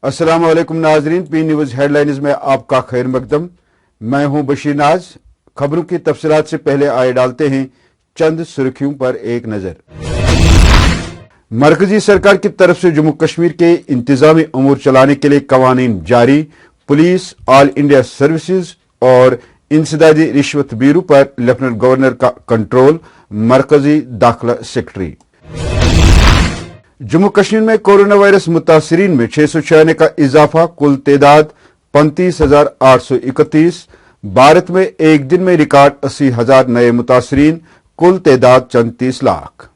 अस्सलाम वालेकुम नाजरीन, पी न्यूज हेडलाइंस में आपका खैर मकदम। मैं हूं बशीर नाज। खबरों की तफसीलात से पहले आए डालते हैं चंद सुर्खियों पर एक नजर। मरकजी सरकार की तरफ से जम्मू कश्मीर के इंतजामी अमूर चलाने के लिए कवानीन जारी। पुलिस, ऑल इंडिया सर्विसेज और इंसदादी रिश्वत ब्यूरो पर लेफ्टिनेंट गवर्नर का कंट्रोल, मरकजी दाखिला सेक्रेटरी। जम्मू कश्मीर में कोरोना वायरस मुतासरीन में 696 का इजाफा, कुल तादाद 35,831। भारत में एक दिन में रिकॉर्ड 80,000 नए मुतासरीन, कुल तादाद 34 लाख।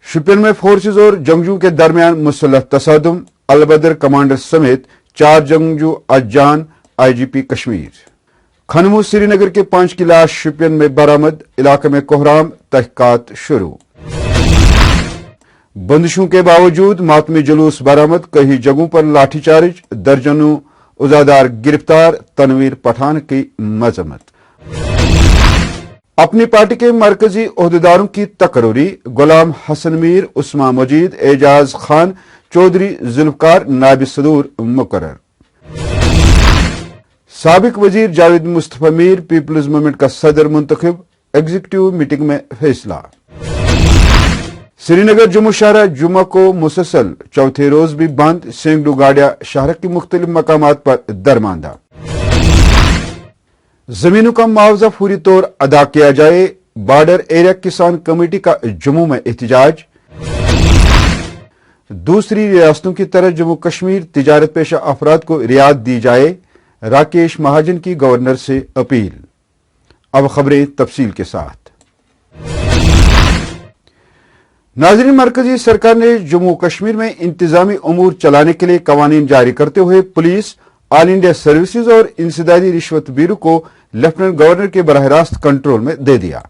शोपियान में फोर्सेज और जंगजू के दरमियान मुसल्लह तसादुम, अलबदर कमांडर समेत 4 जंगजू आज जान, IGP कश्मीर। खनमू श्रीनगर के 5 की लाश शोपियान में बरामद, इलाके में कोहराम, तहकीकात शुरू। बंदिशों के बावजूद मातमी जुलूस बरामद, कई जगहों पर लाठीचार्ज, दर्जनों उजादार गिरफ्तार, तनवीर पठान की मजम्मत। अपनी पार्टी के मरकजी ओहदेदारों की तकरीरी, गुलाम हसन मीर, उस्मा मजीद, एजाज खान चौधरी, जुल्फकार नायब सदूर मुकर्रर। साबिक वजीर जावेद मुस्तफा मीर पीपल्स मूवमेंट का सदर मुंतखब, एग्जीक्यूटिव मीटिंग में फैसला। श्रीनगर जम्मू शहर जुमा को मुसलसल चौथे रोज भी बंद, सैकड़ों गाड़ियां शहर की मुख्तलिफ मकामात पर दरमांदा। जमीनों का मुआवजा फौरी तौर अदा किया जाए, बॉर्डर एरिया किसान कमेटी का जम्मू में एहतजाज। दूसरी रियासतों की तरह जम्मू कश्मीर तिजारत पेशा अफराद को रियायत दी जाए, राकेश महाजन की गवर्नर से अपील। अब खबरें तफसील के साथ। नाज़रीन, मरकजी सरकार ने जम्मू कश्मीर में इंतजामी अमूर चलाने के लिए कवानीन जारी करते हुए पुलिस, ऑल इंडिया सर्विसेज और इंसदादी रिश्वत ब्यूरो को लेफ्टिनेंट गवर्नर के बराह रास्त कंट्रोल में दे दिया।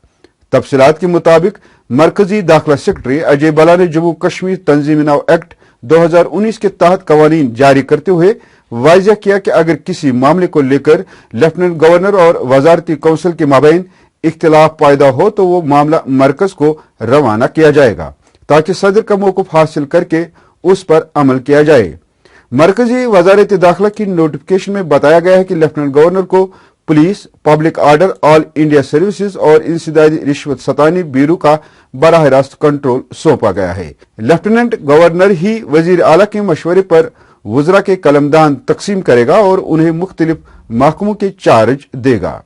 तफसीलात के मुताबिक मरकजी दाखिला सेक्रेटरी अजय बला ने जम्मू कश्मीर तंजीम नाव एक्ट 2019 के तहत कवानीन जारी करते हुए वाज़ेह किया कि अगर किसी मामले को लेकर लेफ्टिनेंट गवर्नर और वजारती काउंसिल के माबैन इख्तिलाफ पैदा हो तो वो मामला मरकज को रवाना किया जाएगा ताकि सदर का मौकूफ हासिल करके उस पर अमल किया जाए। मरकजी वजारत दाखिला की नोटिफिकेशन में बताया गया है कि लेफ्टिनेंट गवर्नर को police, public order, all India services और इंसदादी रिश्वत सतानी ब्यूरो का बराह रास्त कंट्रोल सौंपा गया है। लेफ्टिनेंट गवर्नर ही वजीर आला के मशवरे पर वज़रा के कलमदान तकसीम करेगा और उन्हें मुख्तलिफ महकमों के चार्ज देगा।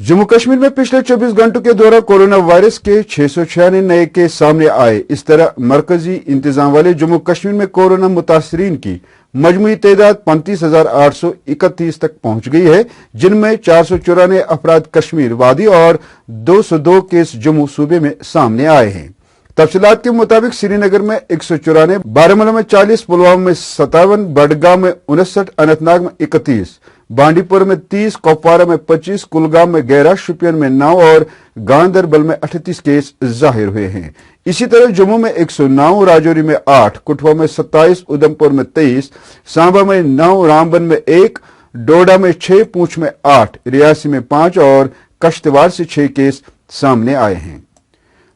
जम्मू कश्मीर में पिछले 24 घंटों के दौरान कोरोना वायरस के 696 नए केस सामने आए। इस तरह मरकजी इंतजाम वाले जम्मू कश्मीर में कोरोना मुतासरीन की मजमूई तादाद 35,831 तक पहुंच गई है, जिनमें 494 अफराद कश्मीर वादी और 202 केस जम्मू सूबे में सामने आए हैं। तफसीलात के मुताबिक श्रीनगर में 194, बारामूला में 40, पुलवामा में 57, बडगाम में 59, अनंतनाग में 31, बांडीपुर में 30, कुपवारा में 25, कुलगाम में 11, शोपियान में 9 और गांदरबल में 38 केस जाहिर हुए हैं। इसी तरह जम्मू में 109, राजौरी में 8, कठुआ में 27, उधमपुर में 23, सांबा में 9, रामबन में 1, डोडा में 6, पूंछ में 8, रियासी में 5 और कश्तवाड़ से 6 केस सामने आए हैं।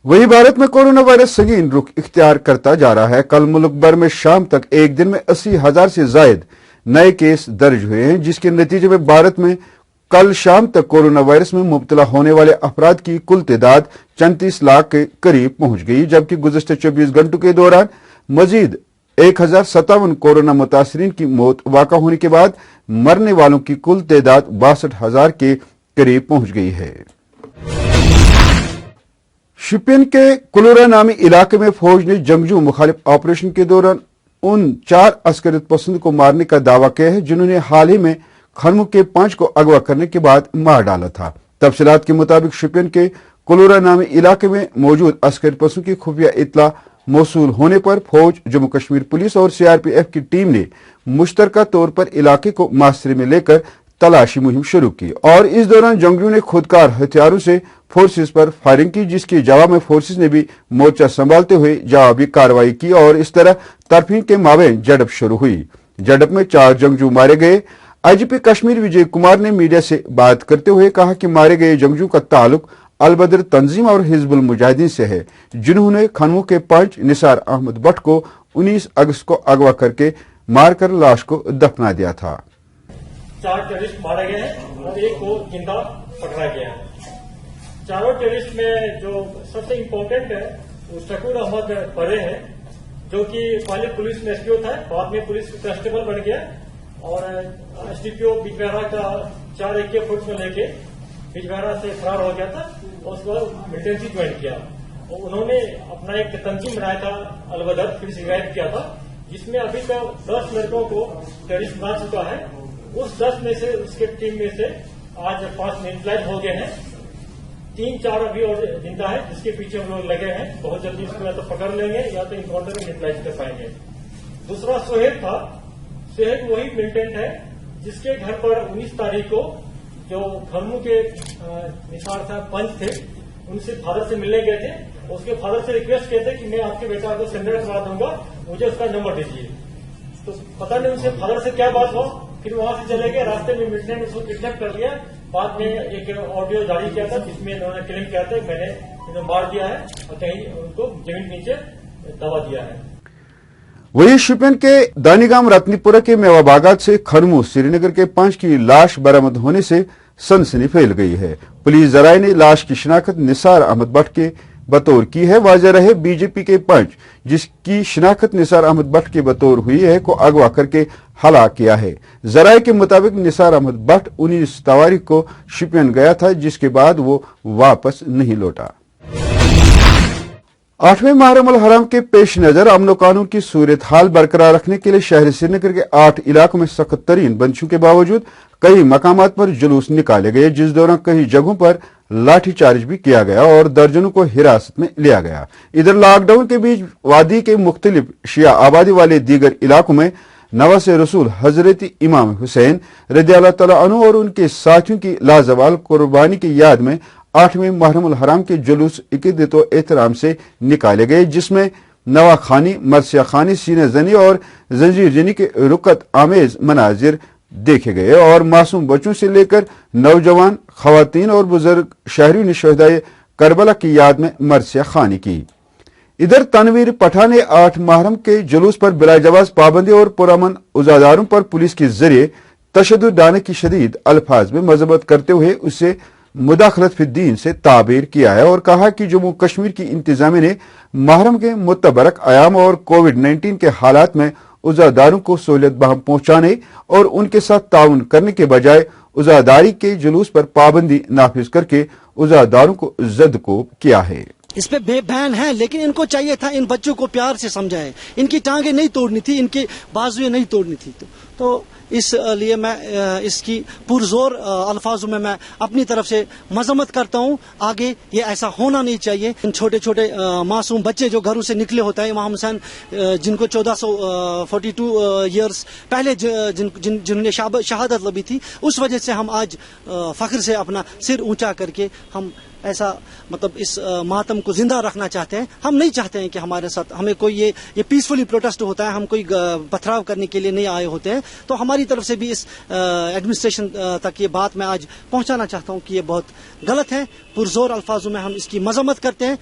वहीं भारत में कोरोना वायरस संगीन रुख इख्तियार करता जा रहा है। कल मुल्क भर में शाम तक एक दिन में 80,000 से जायद नए केस दर्ज हुए हैं, जिसके नतीजे में भारत में कल शाम तक कोरोना वायरस में मुब्तला होने वाले अफराद की कुल तादाद 34 लाख के करीब पहुंच गई, जबकि गुज़श्ता 24 घंटों के दौरान मजीद 1,057 कोरोना मुतासरीन की मौत वाक़ा होने के बाद मरने वालों की कुल तादाद 62,000 के करीब पहुंच गई है। शोपियान के कुलोरा नामी इलाके में फौज ने जंगजू मुखालिफ ऑपरेशन के दौरान उन 4 अस्करियत पसंद को मारने का दावा किया है जिन्होंने हाल ही में खनमू के 5 को अगवा करने के बाद मार डाला था। तफसीलात के मुताबिक शोपियान के कुलोरा नामी इलाके में मौजूद अस्करियत पसंद की खुफिया इत्तला मौसूल होने पर फौज, जम्मू कश्मीर पुलिस और CRPF की टीम ने मुश्तरका तौर पर इलाके को मुहासरे में लेकर तलाशी मुहिम शुरू की और इस दौरान जंगजू ने खुदकार हथियारों से फोर्सेस पर फायरिंग की, जिसके जवाब में फोर्सेस ने भी मोर्चा संभालते हुए जवाबी कार्रवाई की और इस तरह तरफीन के माबैन झड़प शुरू हुई। झड़प में 4 जंगजू मारे गए। IGP कश्मीर विजय कुमार ने मीडिया से बात करते हुए कहा कि मारे गए जंगजू का ताल्लुक अलबदर तंजीम और हिजबुल मुजाहिदीन से है, जिन्होंने खनमू के पंच निसार अहमद भट्ट को 19 अगस्त को अगवा करके मारकर लाश को दफना दिया था। 4 टेररिस्ट मारे गए हैं और एक को जिंदा पकड़ा गया है। चारों टेररिस्ट में जो सबसे इम्पोर्टेंट है वो शकूर अहमद बड़े हैं, जो कि पहले पुलिस में एसपीओ था, बाद में पुलिस कांस्टेबल बन गया और एसडीपीओ बिजबेहरा का 4 AK फुट में लेके बिजबेहरा से फरार हो गया था और उसके बाद मिलिटेंसी ज्वाइन किया। और उन्होंने अपना एक तंजीम बनाया था अलबदर, फिर से रिवाइव किया था, जिसमें अभी तक 10 लड़कों को टेररिस्ट बना चुका है। उस 10 में से उसके टीम में से आज 5 न्यूट्रलाइज हो गए हैं, 3-4 अभी और जिंदा है, जिसके पीछे हम लोग लगे हैं। बहुत जल्दी इसको या तो पकड़ लेंगे या तो इनकाउंटर में न्यूट्रलाइज कर पाएंगे। दूसरा सोहेब था। सोहेब वही मिलिटेंट है जिसके घर पर 19 तारीख को जो खनमू के निसार साहब पंच थे, उनसे फादर से मिलने गए थे। उसके फादर से रिक्वेस्ट किए थे कि मैं आपके बेटा को सरेंडर करवा दूंगा, मुझे उसका नंबर दीजिए। तो पता नहीं उनसे फादर से क्या बात हो, फिर वहां से चले गए। रास्ते में मिलने ने उसको किडनैप कर लिया। बाद में एक ऑडियो जारी किया था जिसमें उन्होंने क्लेम किया था मैंने उन्हें मार दिया है और कहीं उनको जमीन के नीचे दबा दिया है। वही शोपियां के दानिगाम रत्नीपुरा के मेवा बागात से खनमू श्रीनगर के पंच की लाश बरामद होने से सनसनी फैल गई है। पुलिस जराये ने लाश की शिनाख्त निसार अहमद भट्ट के बतौर की है। वाज़ेह रहे बीजेपी के पंच जिसकी शिनाख्त निसार अहमद भट्ट के बतौर हुई है को अगवा करके हलाक किया है। जराये के मुताबिक निसार अहमद भट्ट 19 तारीख को शोपियां गया था, जिसके बाद वो वापस नहीं लौटा। 8वें मुहर्रम अल हराम के पेश नजर अमन कानून की सूरत हाल बरकरार रखने के लिए शहर श्रीनगर के 8 इलाकों में सख्त तरीन बंदिशों के बावजूद कई मकामात पर जुलूस निकाले गए, जिस दौरान कई जगहों पर लाठीचार्ज भी किया गया और दर्जनों को हिरासत में लिया गया। इधर लॉकडाउन के बीच वादी के मुख्तलिफ शिया आबादी वाले दीगर इलाकों में नवासे रसूल हजरत इमाम हुसैन रज़ियल्लाहु तआला अन्हु और उनके साथियों की लाजवाल कुर्बानी की याद में 8वें मुहर्रम अल हराम के जुलूस इक़्क़त व एहतराम से निकाले गए, जिसमें नवाखानी, मरसिया खानी, सीने जनी और जंजीर जनी के रुकत आमेज मनाजिर देखे गए और मासूम बच्चों से लेकर नौजवान, खवातीन और बुजुर्ग शहरियों ने शहदाए करबला की याद में मरसिया खानी की। इधर तनवीर पठान ने 8 मुहर्रम के जुलूस पर बिलाजवाज पाबंदी और पुरअमन उज़ादारों पर पुलिस के जरिए तशद्दुद डालने की शदीद अल्फाज में मजम्मत करते हुए उससे मुदाखलत फिद्दीन से ताबीर किया है और कहा कि जम्मू कश्मीर की इंतजामिया ने मुहर्रम के मुतबरक आयाम और कोविड-19 के हालात में उज़ादारों को सहूलियत बहम पहुंचाने और उनके साथ ताउन करने के बजाय उज़ादारी के जुलूस पर पाबंदी नाफिज करके उज़ादारों को ज़दकोब किया है। इस पे बैन है, लेकिन इनको चाहिए था इन बच्चों को प्यार से समझाएं। इनकी टांगे नहीं तोड़नी थी, इनकी बाजुएं नहीं तोड़नी थी। तो इसलिए मैं इसकी पुरजोर अल्फाजों में मैं अपनी तरफ से मजम्मत करता हूँ। आगे ये ऐसा होना नहीं चाहिए। इन छोटे छोटे मासूम बच्चे जो घरों से निकले होते हैं, इमाम हुसैन जिनको 1442 ईयर्स पहले जिन्होंने शहादत लबी थी, उस वजह से हम आज फख्र से अपना सिर ऊंचा करके हम ऐसा मतलब इस मातम को जिंदा रखना चाहते हैं। हम नहीं चाहते हैं कि हमारे साथ हमें कोई ये पीसफुली प्रोटेस्ट होता है, हम कोई पथराव करने के लिए नहीं आए होते हैं। तो हमारी तरफ से भी इस एडमिनिस्ट्रेशन तक ये बात मैं आज पहुंचाना चाहता हूं कि ये बहुत गलत है। पुरजोर अल्फाजों में हम इसकी मजम्मत करते हैं।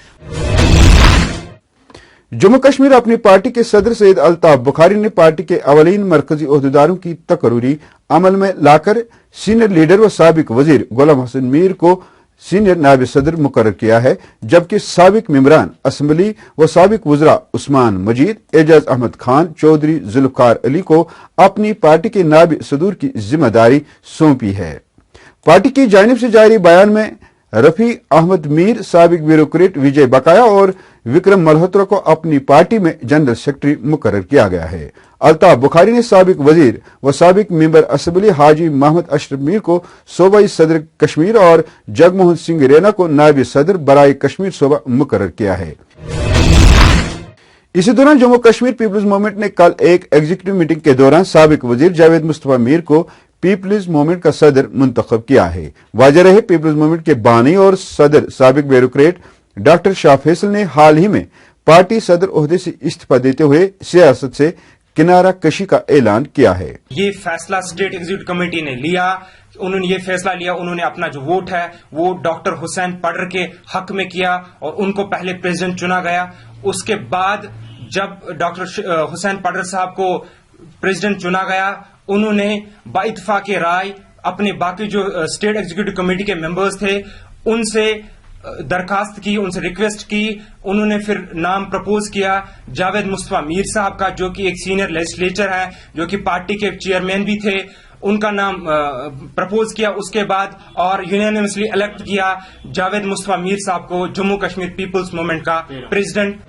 जम्मू कश्मीर अपनी पार्टी के सदर सैयद अल्ताफ बुखारी ने पार्टी के अवलीन मरकजी ओहदेदारों की तकरूरी अमल में लाकर सीनियर लीडर व साबिक वजीर गुलाम हसन मीर को सीनियर नायब सदर मुकर्रर किया है, जबकि साबिक मेंबरान असम्बली व साबिक वज़रा उस्मान मजीद, एजाज अहमद खान, चौधरी जुल्फ़कार अली को अपनी पार्टी के नायब सदूर की जिम्मेदारी सौंपी है। पार्टी की जानिब से जारी बयान में रफी अहमद मीर, साबिक ब्यूरोक्रेट विजय बकाया और विक्रम मल्होत्रा को अपनी पार्टी में जनरल सेक्रेटरी मुकर्रर किया गया है। अल्ताफ बुखारी ने साबिक वजीर व साबिक मेंबर असम्बली हाजी मोहम्मद अशरफ मीर को सूबाई सदर कश्मीर और जगमोहन सिंह रेना को नायब सदर बराए कश्मीर सूबा मुकर्रर किया है। इसी दौरान जम्मू कश्मीर पीपल्स मूवमेंट ने कल एक एग्जीक्यूटिव मीटिंग के दौरान साबिक वजीर जावेद मुस्तफा मीर को पीपल्स मूवमेंट का सदर मुंतखब किया है। वाज़ेह रहे पीपल्स मूवमेंट के बानी और सदर साबिक ब्यूरोक्रेट डॉक्टर शाह फैसल ने हाल ही में पार्टी सदर ओहदे से इस्तीफा देते हुए सियासत से किनारा कशी का ऐलान किया है। ये फैसला स्टेट एग्जीक्यूटिव कमेटी ने लिया, उन्होंने ये फैसला लिया, उन्होंने अपना जो वोट है वो डॉक्टर हुसैन पडर के हक में किया और उनको पहले प्रेसिडेंट चुना गया। उसके बाद जब डॉक्टर हुसैन पडर साहब को प्रेसिडेंट चुना गया, उन्होंने बाइत्तेफाक राय अपने बाकी जो स्टेट एग्जीक्यूटिव कमेटी के मेंबर्स थे उनसे दरखास्त की, उनसे रिक्वेस्ट की। उन्होंने फिर नाम प्रपोज किया जावेद मुस्तफा मीर साहब का, जो कि एक सीनियर लेजिस्लेटर है, जो कि पार्टी के चेयरमैन भी थे, उनका नाम प्रपोज किया। उसके बाद और यूनानिमसली इलेक्ट किया जावेद मुस्तफा मीर साहब को जम्मू कश्मीर पीपल्स मूवमेंट का प्रेसिडेंट।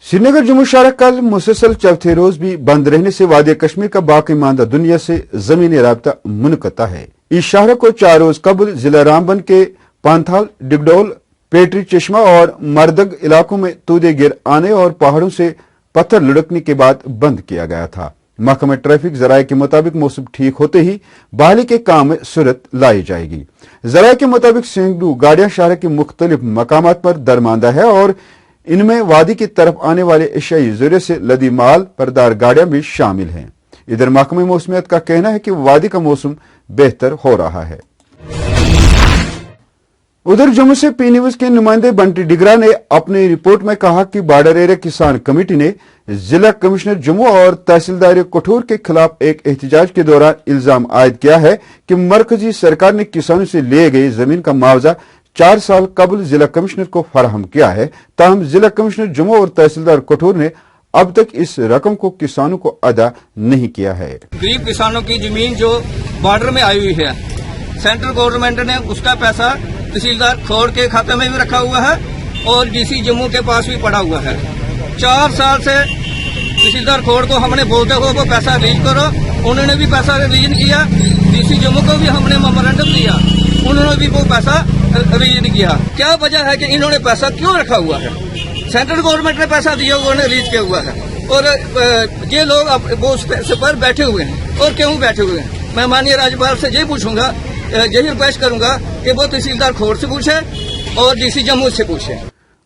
श्रीनगर जम्मू सड़क कल मुसलसल चौथे रोज भी बंद रहने से वादी कश्मीर का बाकी मानदा दुनिया से जमीनी राब्ता मुनक़ता है। इस शहर को 4 रोज कबल जिला रामबन के पांथाल, डिगडोल, पेटरी चश्मा और मरदग इलाकों में तूदे गिर आने और पहाड़ों से पत्थर लुढ़कने के बाद बंद किया गया था। महकमा ट्रैफिक जराये के मुताबिक मौसम ठीक होते ही बहाली के काम में सूरत लाई जाएगी। जराये के मुताबिक सैकड़ों गाड़ियां शहर के मुख्तलिफ मकामात पर दरमांदा है और इनमें वादी की तरफ आने वाले एशियाई जरूरत से लदी माल परदार गाड़ियां भी शामिल हैं। इधर महकमा मौसमियात का कहना है कि वादी का मौसम बेहतर हो रहा है। उधर जम्मू से पी न्यूज के नुमाइंदे बंटी डिगरा ने अपनी रिपोर्ट में कहा कि बॉर्डर एरिया किसान कमेटी ने जिला कमिश्नर जम्मू और तहसीलदार कठोर के खिलाफ एक एहतजाज के दौरान इल्जाम आयद किया है कि मरकजी सरकार ने किसानों से लिए गई जमीन का मुआवजा 4 साल कबल जिला कमिश्नर को फराहम किया है। ताहम जिला कमिश्नर जम्मू और तहसीलदार कठोर ने अब तक इस रकम को किसानों को अदा नहीं किया है। गरीब किसानों की जमीन जो बॉर्डर में आई हुई है, सेंट्रल गवर्नमेंट ने उसका पैसा तहसीलदार खोड़ के खाते में भी रखा हुआ है और डीसी जम्मू के पास भी पड़ा हुआ है। 4 साल से तहसीलदार खोड़ को हमने बोलते हुए वो पैसा रिलीज करो, उन्होंने भी पैसा रिलीज किया। डीसी जम्मू को भी हमने मेमोरेंडम दिया, उन्होंने भी वो पैसा रिलीज किया। क्या वजह है कि इन्होंने पैसा क्यों रखा हुआ है? सेंट्रल गवर्नमेंट ने पैसा दिया, उन्होंने रिलीज किया हुआ है और ये लोग वो उस पैसे पर बैठे हुए हैं। और क्यों बैठे हुए हैं? मैं माननीय राज्यपाल से यही पूछूंगा, यही रिक्वेस्ट करूंगा कि वो तहसीलदार खोड़ से पूछे और डीसी जम्मू से पूछे।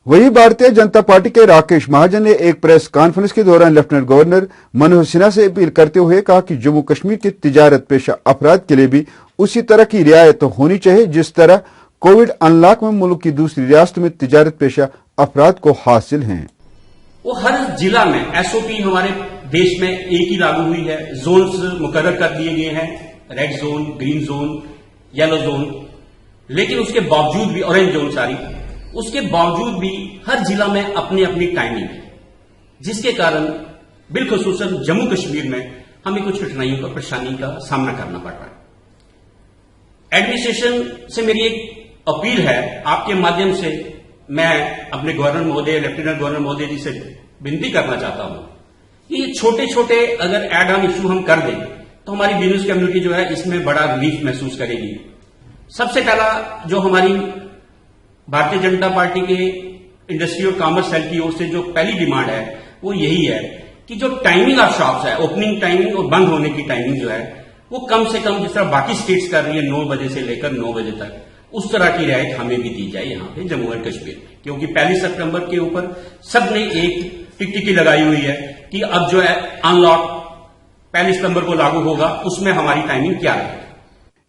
वही भारतीय जनता पार्टी के राकेश महाजन ने एक प्रेस कॉन्फ्रेंस के दौरान लेफ्टिनेंट गवर्नर मनोहर सिन्हा से अपील करते हुए कहा कि जम्मू कश्मीर के तिजारत पेशा अफराद के लिए भी उसी तरह की रियायत होनी चाहिए जिस तरह कोविड अनलॉक में मुल्क की दूसरी रियासतों में तिजारत पेशा अफराद को हासिल हैं। वो हर जिला में एसओपी हमारे देश में एक ही लागू हुई है। जोन्स मुकर्रर कर दिए गए हैं, red zone, green zone, yellow zone, लेकिन उसके बावजूद भी ऑरेंज जोन सारी, उसके बावजूद भी हर जिला में अपनी अपनी टाइमिंग है, जिसके कारण बिलखुसूसन जम्मू कश्मीर में हमें कुछ कठिनाइयों का, परेशानी का सामना करना पड़ रहा है। एडमिनिस्ट्रेशन से मेरी एक अपील है, आपके माध्यम से मैं अपने गवर्नर महोदय, लेफ्टिनेंट गवर्नर महोदय जी से विनती करना चाहता हूं कि ये छोटे छोटे अगर एड ऑन इश्यू हम कर दें तो हमारी बिजनेस कम्युनिटी जो है इसमें बड़ा रिलीफ महसूस करेगी। सबसे पहला जो हमारी भारतीय जनता पार्टी के इंडस्ट्री और कॉमर्स सेल की ओर से जो पहली डिमांड है वो यही है कि जो टाइमिंग ऑफ शॉप्स है, ओपनिंग टाइमिंग और बंद होने की टाइमिंग जो है वो कम से कम जिस तरह बाकी स्टेट्स कर रही है 9 बजे से लेकर 9 बजे तक, उस तरह की रियायत हमें भी दी जाए यहाँ पे जम्मू एंड कश्मीर। क्योंकि 1 सितंबर के ऊपर सबने एक टिकटिकी लगाई हुई है कि अब जो है अनलॉक 1 सितंबर को लागू होगा, उसमें हमारी टाइमिंग क्या है।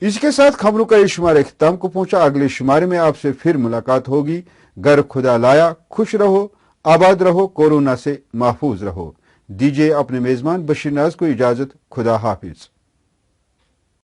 इसके साथ खबरों का ये शुमारा इख्तिताम को पहुंचा। अगले शुमारे में आपसे फिर मुलाकात होगी। घर खुदा लाया, खुश रहो, आबाद रहो, कोरोना से महफूज रहो। दीजिए अपने मेजबान बशीर नाज को इजाजत। खुदा हाफिज।